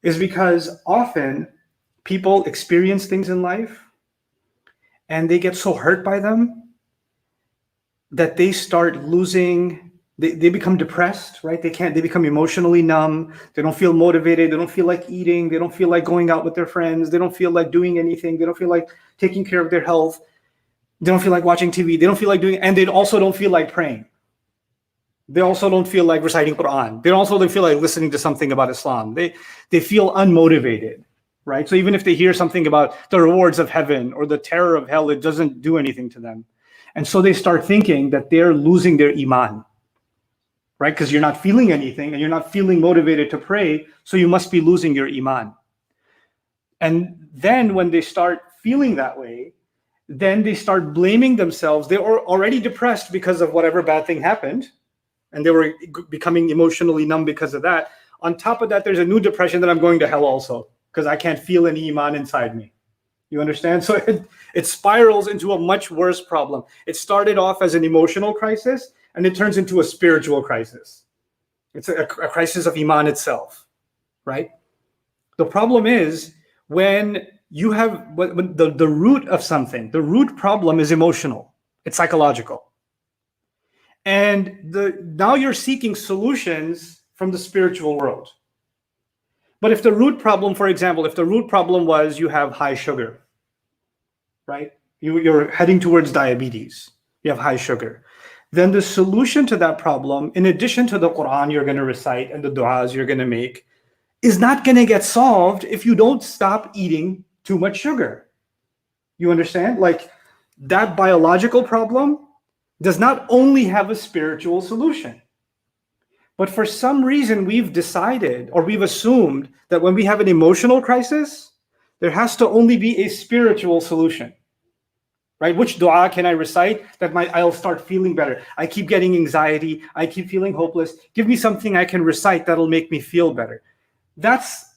is because often people experience things in life and they get so hurt by them that they start losing, they become depressed, right? They become emotionally numb. They don't feel motivated. They don't feel like eating. They don't feel like going out with their friends. They don't feel like doing anything. They don't feel like taking care of their health. They don't feel like watching TV. They don't feel like doing, and they also don't feel like praying. They also don't feel like reciting Quran. They also don't feel like listening to something about Islam. They feel unmotivated, right? So even if they hear something about the rewards of heaven or the terror of hell, it doesn't do anything to them. And so they start thinking that they're losing their iman, right? Because you're not feeling anything and you're not feeling motivated to pray, so you must be losing your iman. And then when they start feeling that way, then they start blaming themselves. They were already depressed because of whatever bad thing happened, and they were becoming emotionally numb because of that. On top of that, there's a new depression that I'm going to hell also, because I can't feel any iman inside me. You understand? So it spirals into a much worse problem. It started off as an emotional crisis, and it turns into a spiritual crisis. It's a crisis of iman itself, right? The problem is when you have when the root of something, the root problem is emotional. It's psychological. And now you're seeking solutions from the spiritual world. But if the root problem, for example, if the root problem was you have high sugar, right? You're heading towards diabetes, you have high sugar. Then the solution to that problem, in addition to the Quran you're going to recite and the du'as you're going to make, is not going to get solved if you don't stop eating too much sugar. You understand? Like that biological problem does not only have a spiritual solution. But for some reason, we've decided or we've assumed that when we have an emotional crisis, there has to only be a spiritual solution, right? Which dua can I recite that I'll start feeling better? I keep getting anxiety. I keep feeling hopeless. Give me something I can recite that'll make me feel better.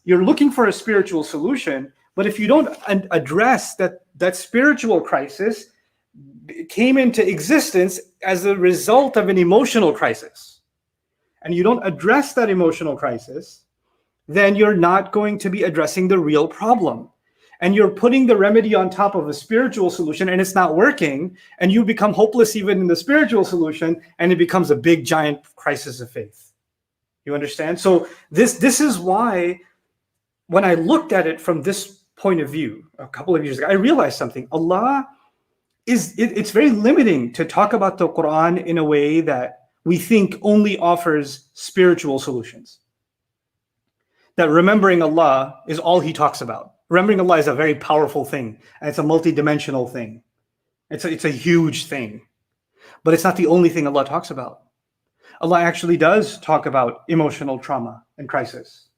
You're looking for a spiritual solution, but if you don't address that spiritual crisis came into existence as a result of an emotional crisis, and you don't address that emotional crisis, then you're not going to be addressing the real problem. And you're putting the remedy on top of a spiritual solution and it's not working, and you become hopeless even in the spiritual solution, and it becomes a big giant crisis of faith. You understand? So this is why when I looked at it from this point of view a couple of years ago, I realized something. Allah it's very limiting to talk about the Quran in a way that we think only offers spiritual solutions. That remembering Allah is all he talks about. Remembering Allah is a very powerful thing, and it's a multidimensional thing. It's a huge thing. But it's not the only thing Allah talks about. Allah actually does talk about emotional trauma and crisis.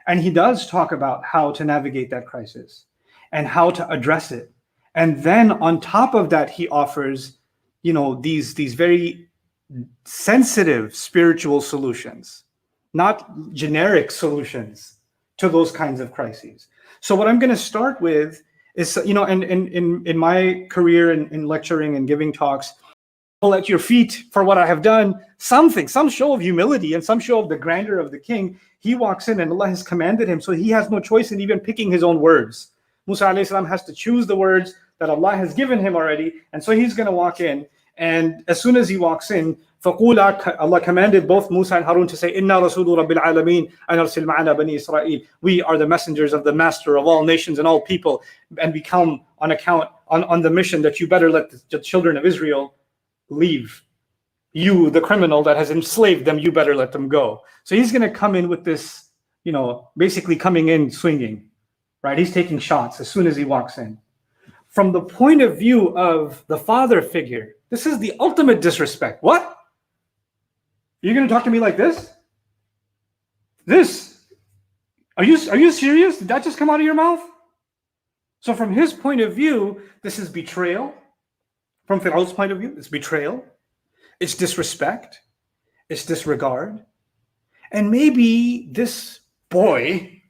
And he does talk about how to navigate that crisis and how to address it. And then on top of that, he offers, these very sensitive spiritual solutions, not generic solutions to those kinds of crises. So what I'm going to start with is, and in my career in lecturing and giving talks, I'll at your feet for what I have done, some show of humility and some show of the grandeur of the king. He walks in and Allah has commanded him, so he has no choice in even picking his own words. Musa alayhi salam has to choose the words that Allah has given him already, and so he's going to walk in. And as soon as he walks in, فَقُولَا, Allah commanded both Musa and Harun to say, إِنَّا رَسُولُ رَبِّ الْعَالَمِينَ أَنْ أَرْسِلْ مَعَنَا بَنِي إِسْرَائِيل. We are the messengers of the master of all nations and all people, and we come on the mission that you better let the children of Israel leave. You, the criminal that has enslaved them, you better let them go. So he's going to come in with this, basically coming in swinging, right? He's taking shots as soon as he walks in. From the point of view of the father figure, this is the ultimate disrespect. What? You're going to talk to me like this? Are you serious? Did that just come out of your mouth? So from his point of view, this is betrayal. From Fir'aun's point of view, it's betrayal. It's disrespect. It's disregard. And maybe this boy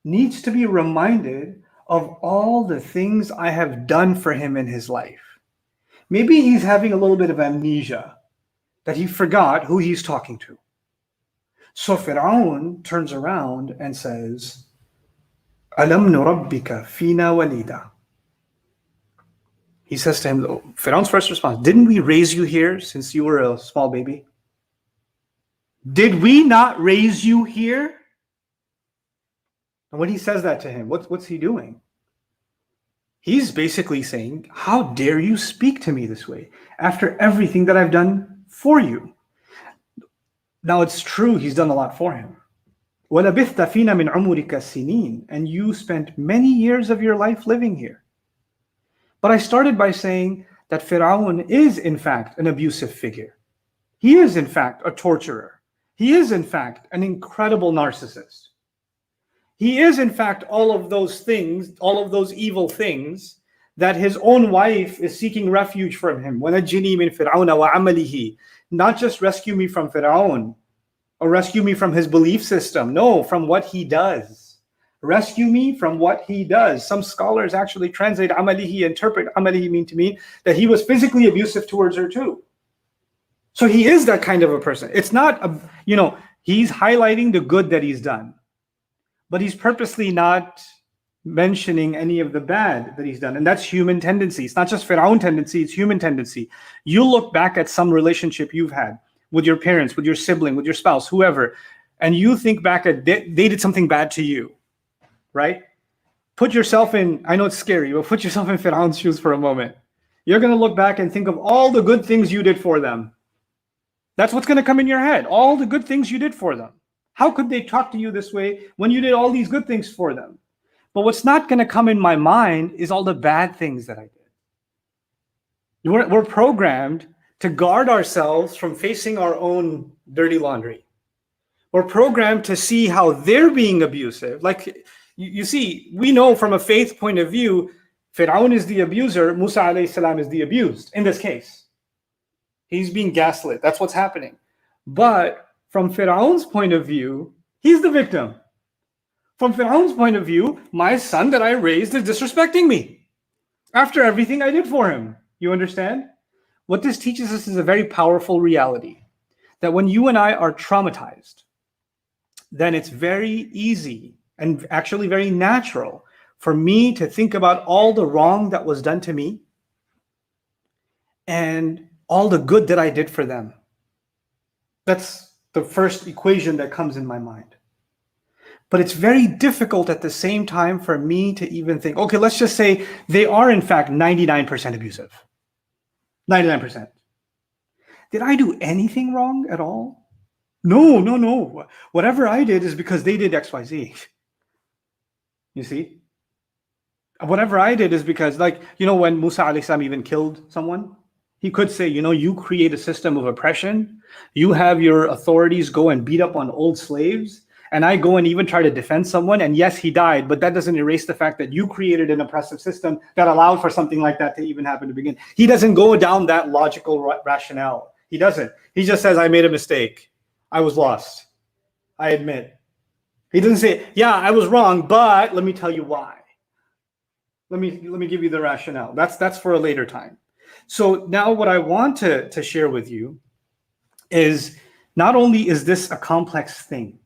needs to be reminded of all the things I have done for him in his life. Maybe he's having a little bit of amnesia, that he forgot who he's talking to. So Fir'aun turns around and says, Alam nurabbika fina walida. He says to him, Fir'aun's first response, didn't we raise you here since you were a small baby? Did we not raise you here? And when he says that to him, what's he doing? He's basically saying, how dare you speak to me this way after everything that I've done for you? Now it's true, he's done a lot for him. وَلَبِثْتَ فِينَا مِنْ عُمُرِكَ سِنِينَ. And you spent many years of your life living here. But I started by saying that Fir'aun is in fact an abusive figure. He is in fact a torturer. He is in fact an incredible narcissist. He is in fact all of those things, all of those evil things that his own wife is seeking refuge from him. وَنَجِّنِي مِنْ فِرْعَوْنَ وَعَمَلِهِ. Not just rescue me from Fir'aun or rescue me from his belief system. No, from what he does. Rescue me from what he does. Some scholars actually translate amalihi, interpret amalihi mean to mean that he was physically abusive towards her too. So he is that kind of a person. It's not, he's highlighting the good that he's done, but he's purposely not mentioning any of the bad that he's done. And that's human tendency. It's not just Fir'aun tendency, it's human tendency. You look back at some relationship you've had with your parents, with your sibling, with your spouse, whoever, and you think back at they did something bad to you, right? Put yourself in, I know it's scary, but put yourself in Fir'aun's shoes for a moment. You're going to look back and think of all the good things you did for them. That's what's going to come in your head. All the good things you did for them. How could they talk to you this way when you did all these good things for them? But what's not going to come in my mind is all the bad things that I did. We're programmed to guard ourselves from facing our own dirty laundry. We're programmed to see how they're being abusive. Like, you see, we know from a faith point of view, Fir'aun is the abuser, Musa alayhi salam is the abused in this case. He's being gaslit. That's what's happening. But from Fir'aun's point of view, he's the victim. From Fir'aun's point of view, my son that I raised is disrespecting me after everything I did for him. You understand? What this teaches us is a very powerful reality, that when you and I are traumatized, then it's very easy and actually very natural for me to think about all the wrong that was done to me and all the good that I did for them. That's the first equation that comes in my mind. But it's very difficult at the same time for me to even think, okay, let's just say they are in fact 99% abusive. 99%. Did I do anything wrong at all? No. Whatever I did is because they did XYZ. You see? Whatever I did is because, when Musa alayhi salam even killed someone, he could say, you create a system of oppression. You have your authorities go and beat up on old slaves. And I go and even try to defend someone. And yes, he died, but that doesn't erase the fact that you created an oppressive system that allowed for something like that to even happen to begin. He doesn't go down that logical rationale. He doesn't. He just says, I made a mistake. I was lost. I admit. He doesn't say, yeah, I was wrong, but let me tell you why. Let me give you the rationale. That's for a later time. So now what I want to share with you is, not only is this a complex thing,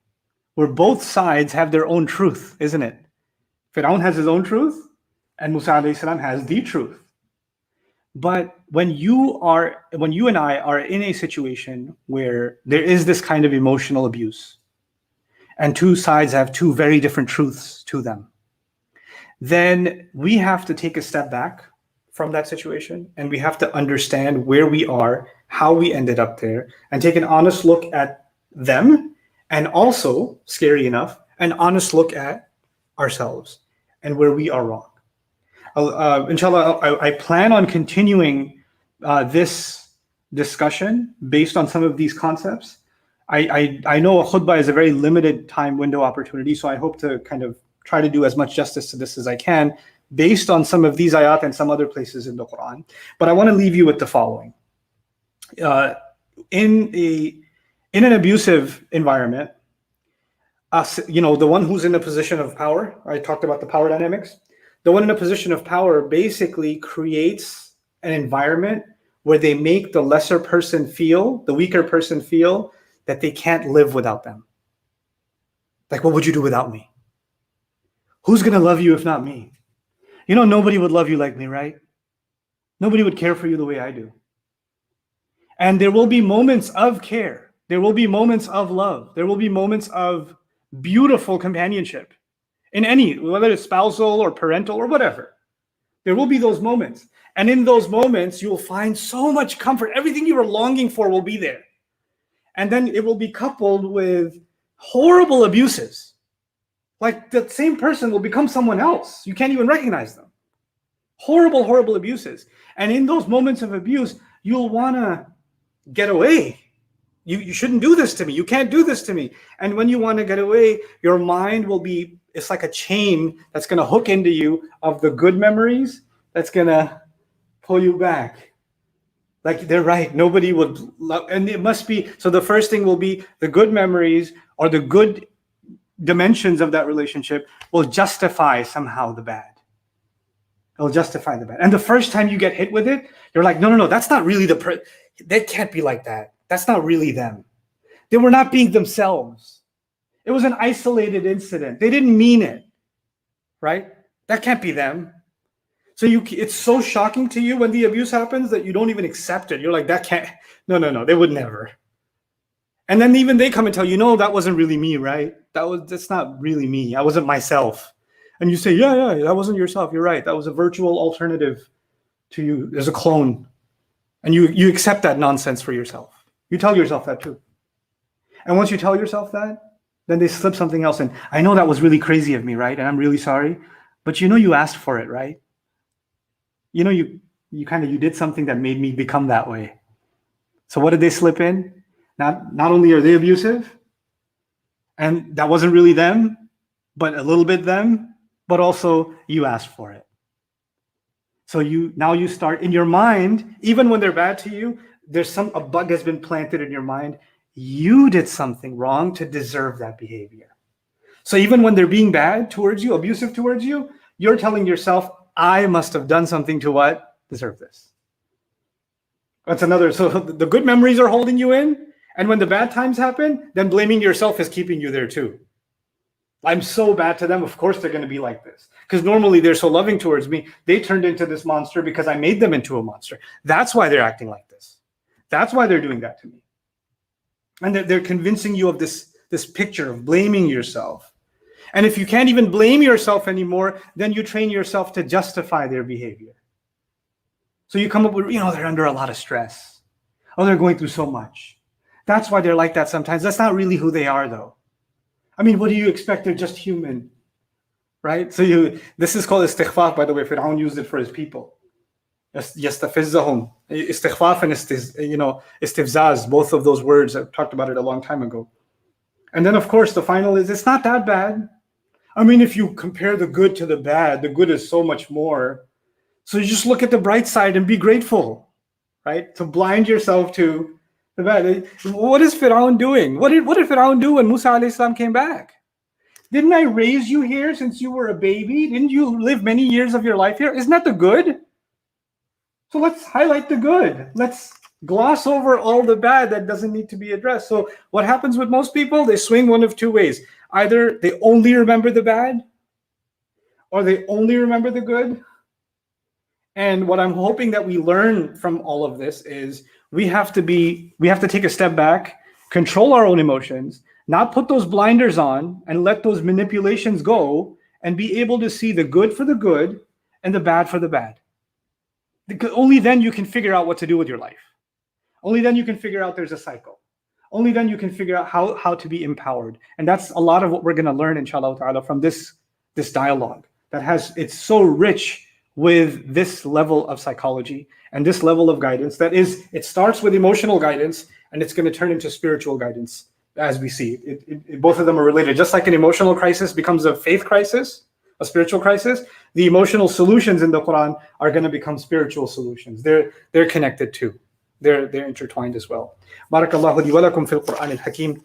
where both sides have their own truth, isn't it? Fir'aun has his own truth, and Musa alayhi salam has the truth. But when you and I are in a situation where there is this kind of emotional abuse, and two sides have two very different truths to them, then we have to take a step back from that situation, and we have to understand where we are, how we ended up there, and take an honest look at them. And also, scary enough, an honest look at ourselves and where we are wrong. Inshallah, I plan on continuing this discussion based on some of these concepts. I know a khutbah is a very limited time window opportunity, so I hope to kind of try to do as much justice to this as I can based on some of these ayat and some other places in the Quran. But I want to leave you with the following. In an abusive environment, the one who's in a position of power, I talked about the power dynamics, the one in a position of power basically creates an environment where they make the lesser person feel, the weaker person feel, that they can't live without them. Like, what would you do without me? Who's going to love you if not me? You know, nobody would love you like me, right? Nobody would care for you the way I do. And there will be moments of care. There will be moments of love. There will be moments of beautiful companionship in any, whether it's spousal or parental or whatever. There will be those moments. And in those moments, you will find so much comfort. Everything you were longing for will be there. And then it will be coupled with horrible abuses. Like the same person will become someone else. You can't even recognize them. Horrible, horrible abuses. And in those moments of abuse, you'll want to get away. You shouldn't do this to me. You can't do this to me. And when you want to get away, your mind will be, it's like a chain that's going to hook into you of the good memories that's going to pull you back. Like they're right. Nobody would love, and it must be, so the first thing will be the good memories or the good dimensions of that relationship will justify somehow the bad. It'll justify the bad. And the first time you get hit with it, you're like, no, that's not really they can't be like that. That's not really them. They were not being themselves. It was an isolated incident. They didn't mean it, right? That can't be them. So it's so shocking to you when the abuse happens that you don't even accept it. You're like, that can't, no, they would never. And then even they come and tell you, no, that wasn't really me, right? That's not really me. I wasn't myself. And you say, yeah, that wasn't yourself. You're right. That was a virtual alternative to you. There's a clone. And you accept that nonsense for yourself. You tell yourself that too. And once you tell yourself that, then they slip something else in. I know that was really crazy of me, right? And I'm really sorry. But you know you asked for it, right? You know you did something that made me become that way. So what did they slip in? Not only are they abusive, and that wasn't really them, but a little bit them, but also you asked for it. So now you start in your mind, even when they're bad to you, a bug has been planted in your mind. You did something wrong to deserve that behavior. So even when they're being bad towards you, abusive towards you, you're telling yourself, I must have done something to what? Deserve this. That's another. So the good memories are holding you in. And when the bad times happen, then blaming yourself is keeping you there too. I'm so bad to them. Of course they're going to be like this. Because normally they're so loving towards me. They turned into this monster because I made them into a monster. That's why they're acting like this. That's why they're doing that to me. And they're convincing you of this picture of blaming yourself. And if you can't even blame yourself anymore, then you train yourself to justify their behavior. So you come up with, they're under a lot of stress. Oh, they're going through so much. That's why they're like that sometimes. That's not really who they are, though. I mean, what do you expect? They're just human, right? So this is called istighfaf, by the way. Fir'aun used it for his people. Yastafizzahum. Istighfaf and istifzaz, both of those words. I talked about it a long time ago. And then, of course, the final is, it's not that bad. I mean, if you compare the good to the bad, the good is so much more. So you just look at the bright side and be grateful, right? To blind yourself to the bad. What is Fir'aun doing? What did Fir'aun do when Musa alayhi salam came back? Didn't I raise you here since you were a baby? Didn't you live many years of your life here? Isn't that the good? So let's highlight the good. Let's gloss over all the bad that doesn't need to be addressed. So what happens with most people? They swing one of two ways. Either they only remember the bad, or they only remember the good. And what I'm hoping that we learn from all of this is we have to take a step back, control our own emotions, not put those blinders on and let those manipulations go, and be able to see the good for the good and the bad for the bad. Because only then you can figure out what to do with your life. Only then you can figure out there's a cycle. Only then you can figure out how to be empowered. And that's a lot of what we're going to learn, inshallah ta'ala, from this dialogue it's so rich with this level of psychology and this level of guidance. It starts with emotional guidance and it's going to turn into spiritual guidance as we see. Both of them are related. Just like an emotional crisis becomes a faith crisis, a spiritual crisis, the emotional solutions in the Quran are going to become spiritual solutions. They're connected too. They're intertwined as well. Barakallahu li wa lakum fil Quran al-Hakim.